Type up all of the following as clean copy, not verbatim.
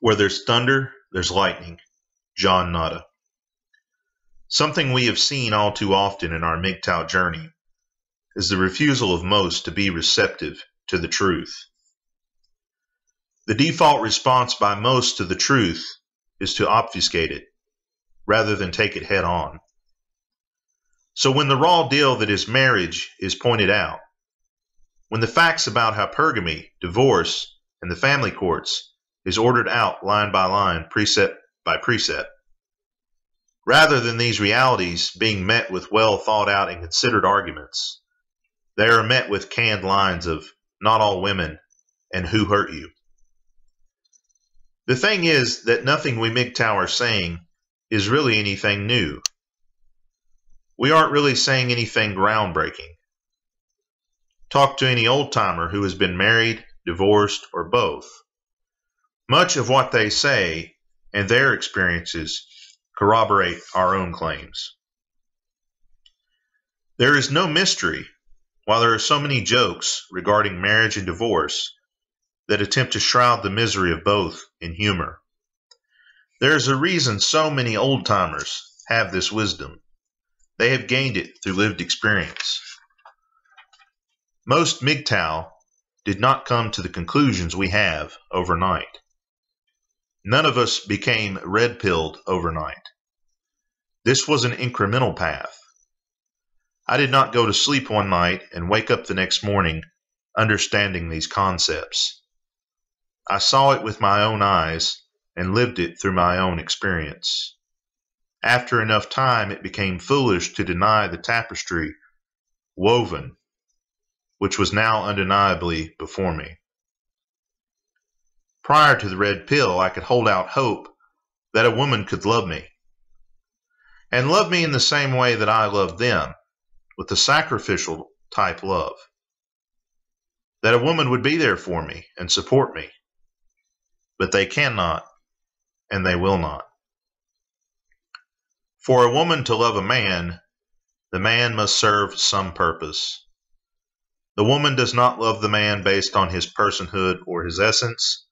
Where there's thunder, there's lightning. John Mgtow. Something we have seen all too often in our Mgtow journey is the refusal of most to be receptive to the truth. The default response by most to the truth is to obfuscate it, rather than take it head on. So when the raw deal that is marriage is pointed out, when the facts about hypergamy, divorce, and the family courts is ordered out line by line, precept by precept, rather than these realities being met with well thought out and considered arguments, they are met with canned lines of not all women and who hurt you. The thing is that nothing we Mgtow are saying is really anything new. We aren't really saying anything groundbreaking. Talk to any old-timer who has been married, divorced, or both. Much of what they say and their experiences corroborate our own claims. There is no mystery, while there are so many jokes regarding marriage and divorce that attempt to shroud the misery of both in humor. There is a reason so many old-timers have this wisdom. They have gained it through lived experience. Most Mgtow did not come to the conclusions we have overnight. None of us became red-pilled overnight. This was an incremental path. I did not go to sleep one night and wake up the next morning understanding these concepts. I saw it with my own eyes and lived it through my own experience. After enough time, it became foolish to deny the tapestry woven, which was now undeniably before me. Prior to the red pill, I could hold out hope that a woman could love me, and love me in the same way that I loved them, with the sacrificial type love. That a woman would be there for me and support me, but they cannot and they will not. For a woman to love a man, the man must serve some purpose. The woman does not love the man based on his personhood or his essence.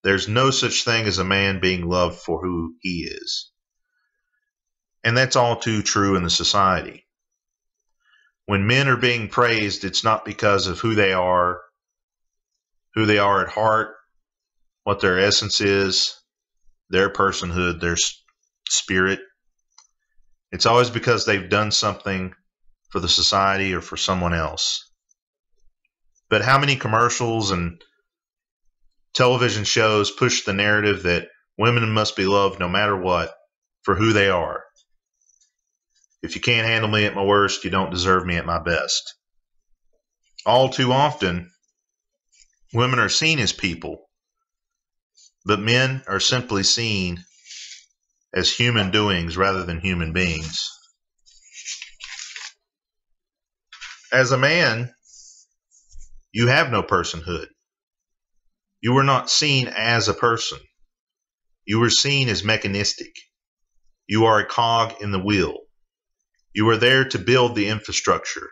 There's no such thing as a man being loved for who he is. And that's all too true in the society. When men are being praised, it's not because of who they are at heart, what their essence is, their personhood, their spirit. It's always because they've done something for the society or for someone else. But how many commercials and television shows push the narrative that women must be loved no matter what for who they are? If you can't handle me at my worst, you don't deserve me at my best. All too often, women are seen as people, but men are simply seen as human doings rather than human beings. As a man, you have no personhood. You were not seen as a person. You were seen as mechanistic. You are a cog in the wheel. You are there to build the infrastructure.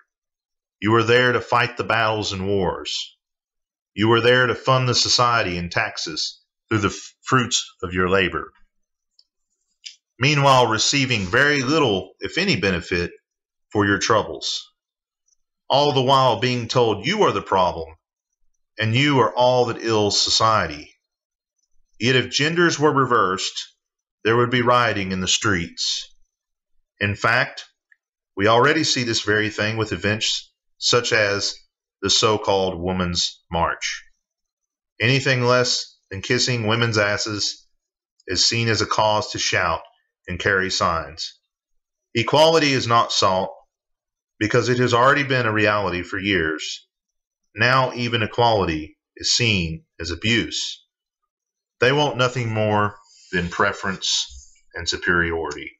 You are there to fight the battles and wars. You are there to fund the society and taxes through the fruits of your labor. Meanwhile, receiving very little, if any, benefit for your troubles. All the while being told you are the problem and you are all that ills society. Yet if genders were reversed, there would be rioting in the streets. In fact, we already see this very thing with events such as the so-called Women's March. Anything less than kissing women's asses is seen as a cause to shout and carry signs. Equality is not sought because it has already been a reality for years. Now even equality is seen as abuse. They want nothing more than preference and superiority.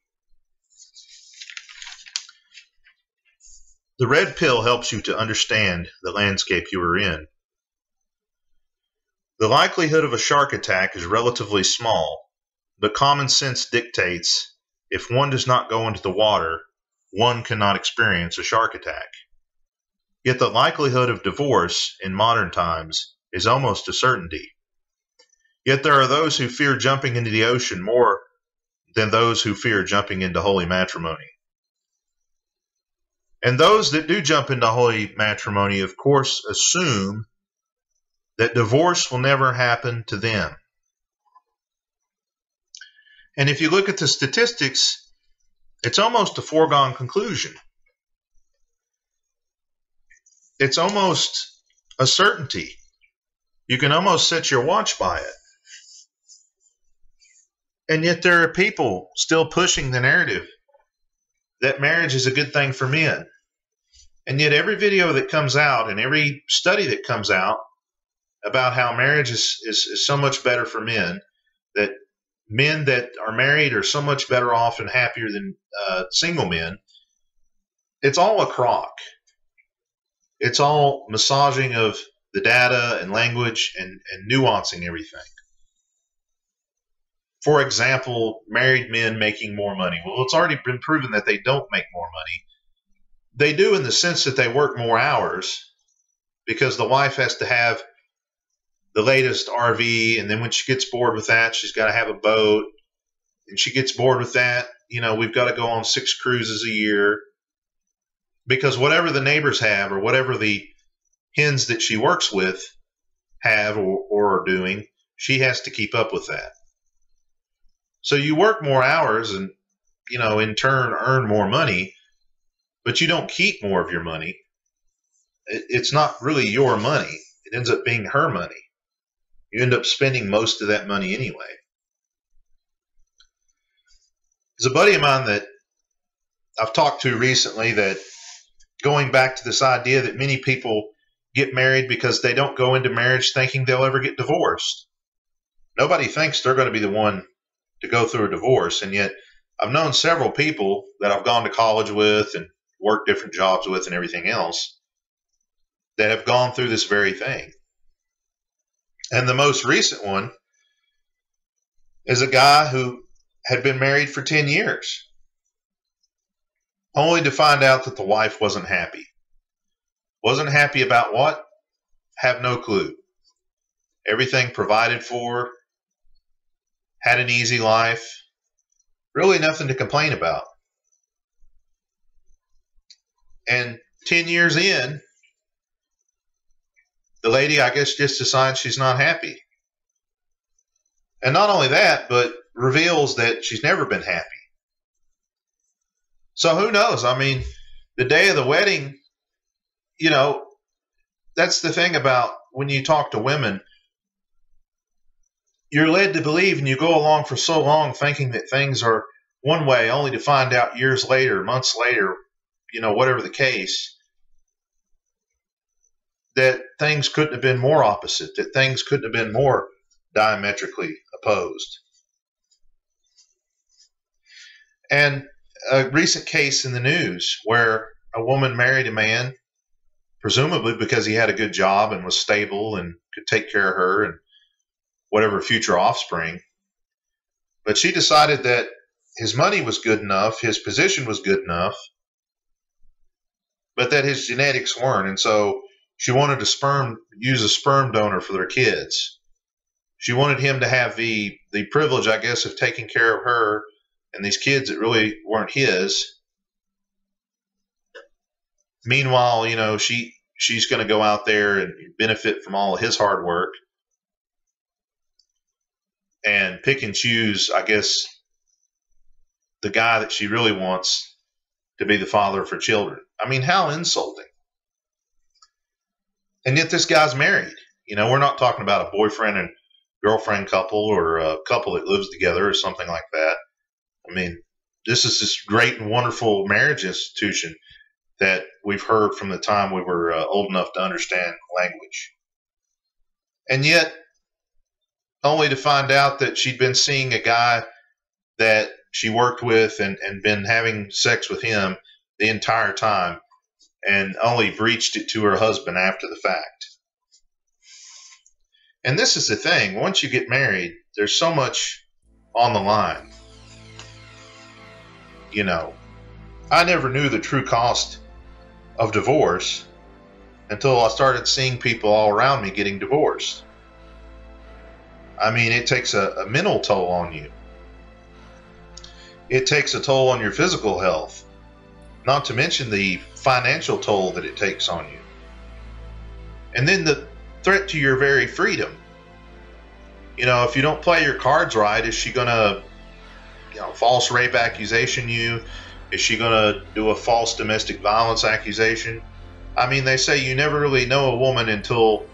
The red pill helps you to understand the landscape you are in. The likelihood of a shark attack is relatively small, but common sense dictates if one does not go into the water, one cannot experience a shark attack. Yet the likelihood of divorce in modern times is almost a certainty. Yet there are those who fear jumping into the ocean more than those who fear jumping into holy matrimony. And those that do jump into holy matrimony, of course, assume that divorce will never happen to them. And if you look at the statistics, it's almost a foregone conclusion. It's almost a certainty. You can almost set your watch by it. And yet there are people still pushing the narrative that marriage is a good thing for men. And yet every video that comes out and every study that comes out about how marriage is so much better for men, that men that are married are so much better off and happier than single men, it's all a crock. It's all massaging of the data and language and nuancing everything. For example, married men making more money. Well, it's already been proven that they don't make more money. They do in the sense that they work more hours because the wife has to have the latest RV, and then when she gets bored with that, she's got to have a boat, and she gets bored with that, we've got to go on 6 cruises a year, because whatever the neighbors have or whatever the hens that she works with have or are doing, she has to keep up with that. So you work more hours and, in turn earn more money, but you don't keep more of your money. It's not really your money. It ends up being her money. You end up spending most of that money anyway. There's a buddy of mine that I've talked to recently that going back to this idea that many people get married because they don't go into marriage thinking they'll ever get divorced. Nobody thinks they're going to be the one to go through a divorce. And yet I've known several people that I've gone to college with and worked different jobs with and everything else that have gone through this very thing. And the most recent one is a guy who had been married for 10 years, only to find out that the wife wasn't happy. Wasn't happy about what? Have no clue. Everything provided for, had an easy life, really nothing to complain about. And 10 years in, the lady, I guess, just decides she's not happy. And not only that, but reveals that she's never been happy. So who knows? I mean, the day of the wedding, that's the thing about when you talk to women. You're led to believe, and you go along for so long thinking that things are one way, only to find out years later, months later, whatever the case, that things couldn't have been more opposite, that things couldn't have been more diametrically opposed. And a recent case in the news where a woman married a man, presumably because he had a good job and was stable and could take care of her and whatever future offspring. But she decided that his money was good enough, his position was good enough, but that his genetics weren't. And so she wanted to use a sperm donor for their kids. She wanted him to have the privilege, I guess, of taking care of her and these kids that really weren't his. Meanwhile, she's going to go out there and benefit from all of his hard work and pick and choose, I guess, the guy that she really wants to be the father of her children. I mean, how insulting. And yet this guy's married. We're not talking about a boyfriend and girlfriend couple or a couple that lives together or something like that. I mean, this is this great and wonderful marriage institution that we've heard from the time we were old enough to understand language. And yet, only to find out that she'd been seeing a guy that she worked with and been having sex with him the entire time, and only breached it to her husband after the fact. And this is the thing. Once you get married, there's so much on the line. I never knew the true cost of divorce until I started seeing people all around me getting divorced. I mean, it takes a mental toll on you. It takes a toll on your physical health, not to mention the financial toll that it takes on you. And then the threat to your very freedom. You know, if you don't play your cards right, is she going to, false rape accusation you? Is she going to do a false domestic violence accusation? I mean, they say you never really know a woman until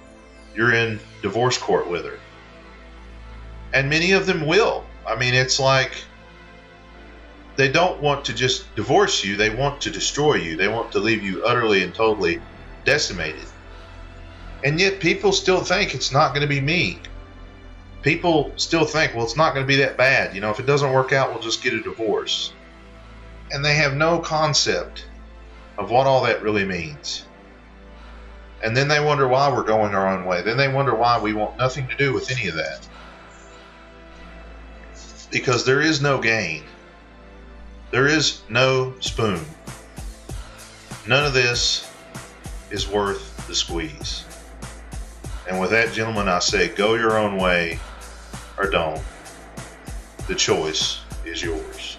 you're in divorce court with her. And many of them will. I mean, it's like they don't want to just divorce you. They want to destroy you. They want to leave you utterly and totally decimated. And yet people still think it's not going to be me. People still think, well, it's not going to be that bad. If it doesn't work out, we'll just get a divorce. And they have no concept of what all that really means. And then they wonder why we're going our own way. Then they wonder why we want nothing to do with any of that. Because there is no gain. There is no spoon. None of this is worth the squeeze. And with that, gentlemen, I say go your own way or don't. The choice is yours.